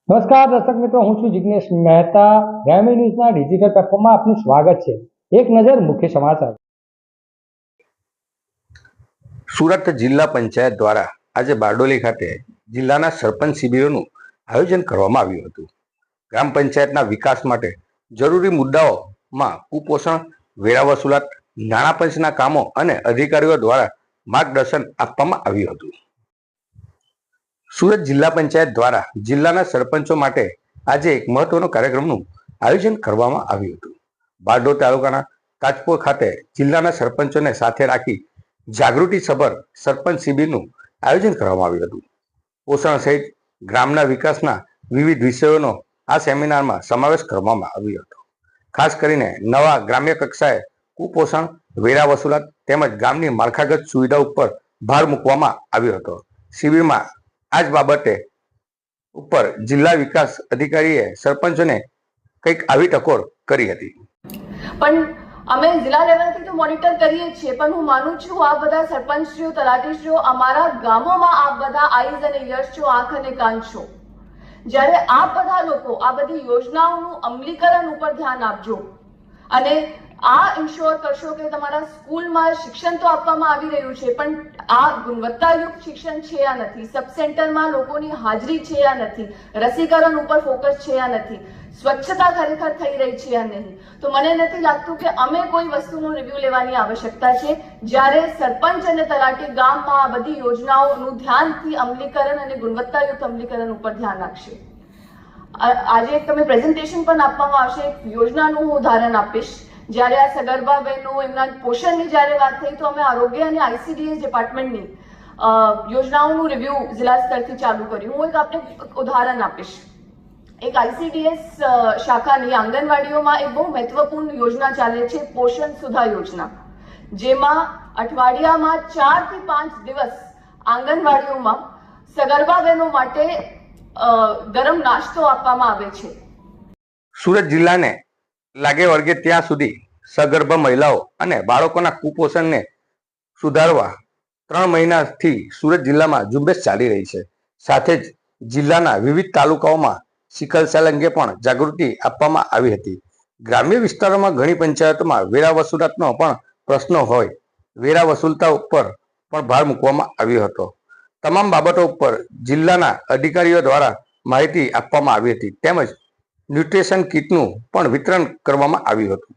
નમસ્કાર દર્શક મિત્રો, હું છું જિગ્નેશ મહેતા. ગ્રામી ન્યૂઝના ડિજિટલ પ્લેટફોર્મમાં આપનું સ્વાગત છે. એક નજર મુખ્ય સમાચાર. સુરત જિલ્લા પંચાયત દ્વારા આજે બારડોલી ખાતે જિલ્લાના સરપંચ શિબિરોનું આયોજન કરવામાં આવ્યું હતું. ગ્રામ પંચાયતના વિકાસ માટે જરૂરી મુદ્દાઓમાં કુપોષણ, વેરા વસૂલાત, નાણાં પંચના કામો અને અધિકારીઓ દ્વારા માર્ગદર્શન આપવામાં આવ્યું હતું. સુરત જિલ્લા પંચાયત દ્વારા જિલ્લાના સરપંચો માટે આજે એક મહત્વનો કાર્યક્રમનું આયોજન કરવામાં આવ્યું હતું. બારડોલી તાલુકાના તાજપુર ખાતે જિલ્લાના સરપંચોને સાથે રાખી જાગૃતિ સભર સરપંચ શિબિરનું આયોજન કરવામાં આવ્યું હતું. પોષણ સહિત ગ્રામના વિકાસના વિવિધ વિષયોનો આ સેમિનારમાં સમાવેશ કરવામાં આવ્યો હતો. ખાસ કરીને નવા ગ્રામ્ય કક્ષાએ કુપોષણ, વેરા વસૂલાત તેમજ ગામની માળખાગત સુવિધા ઉપર ભાર મૂકવામાં આવ્યો હતો. શિબિરમાં આ જ બાબતે ઉપર જિલ્લા વિકાસ અધિકારીએ સરપંચોને કંઈક આવી ટકોર કરી હતી. પણ અમે જિલ્લા લેવલથી તો મોનિટર કરીએ છીએ, પણ હું માનું છું આ બધા સરપંચશ્રીઓ, તલાટીશ્રીઓ અમારા ગામોમાં આ બધા આઈઝ અને યર્સ છો, આંખ અને કાન છો. જ્યારે આ બધા લોકો આ બધી યોજનાઓનું અમલીકરણ ઉપર ધ્યાન આપજો અને આ ઇન્શ્યોર કરશો કે તમારા સ્કૂલમાં શિક્ષણ તો આપવામાં આવી રહ્યું છે, પણ આ ગુણવત્તાયુક્ત શિક્ષણ છે યા નથી, સબ સેન્ટરમાં લોકોની હાજરી છે યા નથી, રસીકરણ ઉપર ફોકસ છે યા નથી, સ્વચ્છતા ખરેખર થઈ રહી છે યા નહીં, તો મને નથી લાગતું કે અમે કોઈ વસ્તુનું રિવ્યુ લેવાની આવશ્યકતા છે. જ્યારે સરપંચ અને તલાટી ગામમાં આ બધી યોજનાઓનું ધ્યાનથી અમલીકરણ અને ગુણવત્તાયુક્ત અમલીકરણ ઉપર ધ્યાન રાખશે. આજે એક તમે પ્રેઝન્ટેશન પણ આપવામાં આવશે. એક યોજનાનું હું ઉદાહરણ આપીશ. જ્યારે આ સગર્ભા બહેનો એમના પોષણની જ્યારે વાત થઈ તો અમે આરોગ્ય અને આઈસીડીએસ ડિપાર્ટમેન્ટની યોજનાઓનું રિવ્યુ જિલ્લા સ્તરથી ચાલુ કર્યું. હું એક આપને ઉદાહરણ આપીશ. એક આઈસીડીએસ શાખાની આંગણવાડીઓમાં એક બહુ મહત્વપૂર્ણ યોજના ચાલે છે, પોષણ સુધા યોજના, જેમાં અઠવાડિયામાં 4 થી 5 દિવસ આંગણવાડીઓમાં સગર્ભા બહેનો માટે ગરમ નાસ્તો આપવામાં આવે છે. સુરત જિલ્લાને લાગે વળગે ત્યાં સુધી સગર્ભ મહિલાઓ અને બાળકોના કુપોષણને સુધારવા 3 મહિનાથી સુરત જિલ્લામાં ઝુંબેશ ચાલી રહી છે. સાથે જ જિલ્લાના વિવિધ તાલુકાઓમાં સિકલ સેલ અંગે પણ જાગૃતિ આપવામાં આવી હતી. ગ્રામ્ય વિસ્તારોમાં ઘણી પંચાયતોમાં વેરા વસૂલાતનો પણ પ્રશ્ન હોય, વેરા વસૂલતા ઉપર પણ ભાર મૂકવામાં આવ્યો હતો. તમામ બાબતો ઉપર જિલ્લાના અધિકારીઓ દ્વારા માહિતી આપવામાં આવી હતી તેમજ ન્યુટ્રિશન કીટનું પણ વિતરણ કરવામાં આવ્યું હતું.